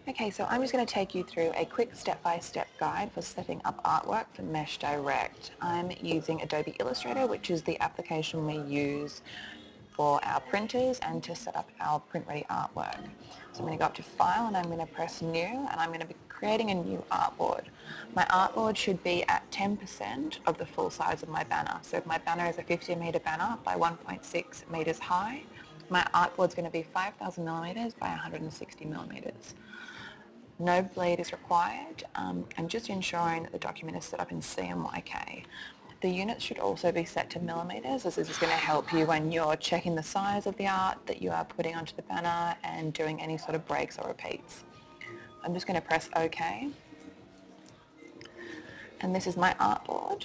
Okay, so I'm just going to take you through a quick step-by-step guide for setting up artwork for Mesh Direct. I'm using Adobe Illustrator, which is the application we use for our printers and to set up our print-ready artwork. So I'm going to go up to File and I'm going to press New, and I'm going to be creating a new artboard. My artboard should be at 10% of the full size of my banner. So if my banner is a 50 metre banner by 1.6 metres high, my artboard is going to be 5,000 millimetres by 160 millimetres. No bleed is required. I'm just ensuring that the document is set up in CMYK. The units should also be set to millimetres, as this is going to help you when you're checking the size of the art that you are putting onto the banner and doing any sort of breaks or repeats. I'm just going to press OK. And this is my artboard.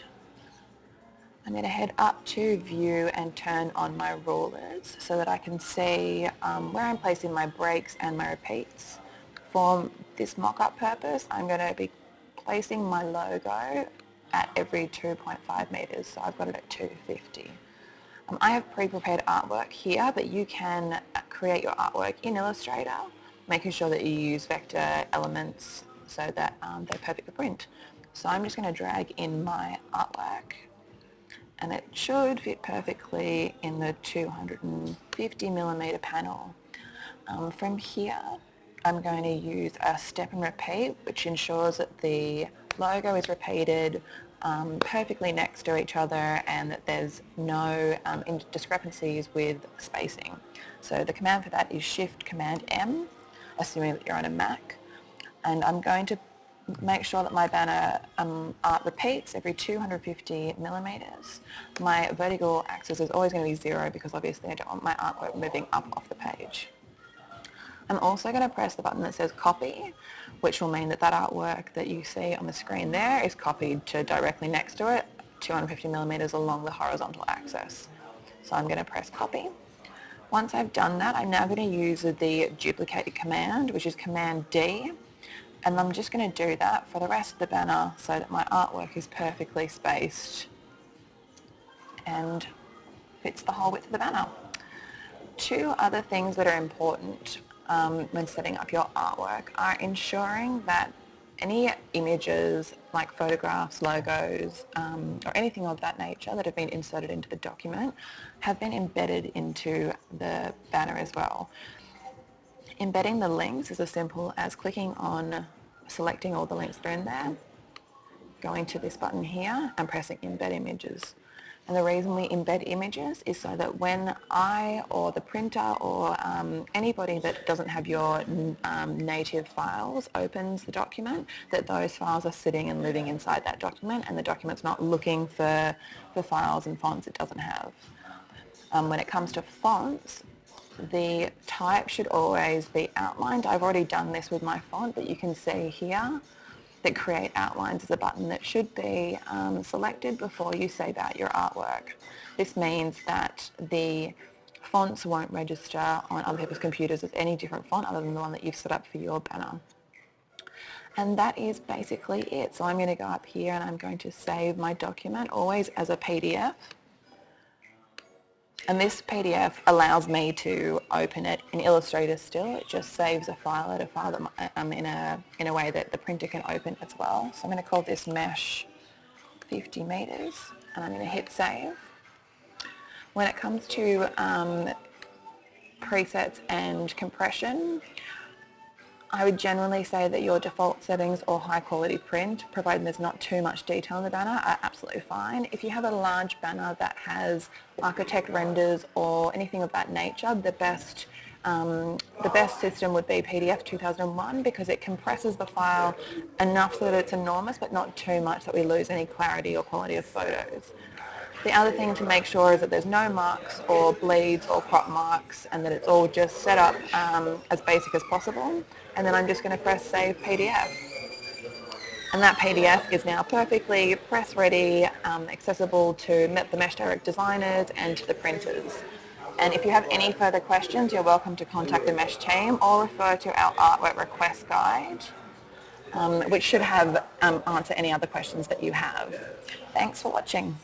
I'm going to head up to View and turn on my rulers so that I can see where I'm placing my breaks and my repeats. For this mock-up purpose, I'm going to be placing my logo at every 2.5 metres, so I've got it at 250. I have pre-prepared artwork here, but you can create your artwork in Illustrator, making sure that you use vector elements so that they're perfect for print. So I'm just going to drag in my artwork, and it should fit perfectly in the 250 millimetre panel. From here, I'm going to use a step and repeat, which ensures that the logo is repeated perfectly next to each other and that there's no discrepancies with spacing. So the command for that is Shift-Command-M, assuming that you're on a Mac. And I'm going to make sure that my banner art repeats every 250 millimetres. My vertical axis is always going to be 0 because obviously I don't want my artwork moving up off the page. I'm also going to press the button that says Copy, which will mean that that artwork that you see on the screen there is copied to directly next to it, 250 millimetres along the horizontal axis. So I'm going to press Copy. Once I've done that, I'm now going to use the duplicate command, which is Command D, and I'm just going to do that for the rest of the banner so that my artwork is perfectly spaced and fits the whole width of the banner. Two other things that are important when setting up your artwork are ensuring that any images like photographs, logos, or anything of that nature that have been inserted into the document have been embedded into the banner as well. Embedding the links is as simple as clicking on selecting all the links that are in there, going to this button here and pressing Embed Images. And the reason we embed images is so that when I or the printer or anybody that doesn't have your native files opens the document, that those files are sitting and living inside that document and the document's not looking for files and fonts it doesn't have. When it comes to fonts, the type should always be outlined. I've already done this with my font, but you can see here that Create Outlines is a button that should be selected before you save out your artwork. This means that the fonts won't register on other people's computers as any different font other than the one that you've set up for your banner. And that is basically it. So I'm going to go up here and I'm going to save my document, always as a PDF. And this PDF allows me to open it in Illustrator still. It just saves a file at a file that in a way that the printer can open as well. So I'm going to call this Mesh 50 metres and I'm going to hit Save. When it comes to presets and compression, I would generally say that your default settings or high quality print, provided there's not too much detail in the banner, are absolutely fine. If you have a large banner that has architect renders or anything of that nature, the best system would be PDF 2001 because it compresses the file enough so that it's enormous but not too much that we lose any clarity or quality of photos. The other thing to make sure is that there's no marks or bleeds or crop marks and that it's all just set up as basic as possible. And then I'm just going to press Save PDF. And that PDF is now perfectly press ready, accessible to the Mesh Direct designers and to the printers. And if you have any further questions, you're welcome to contact the Mesh team or refer to our artwork request guide, which should have answer any other questions that you have. Thanks for watching.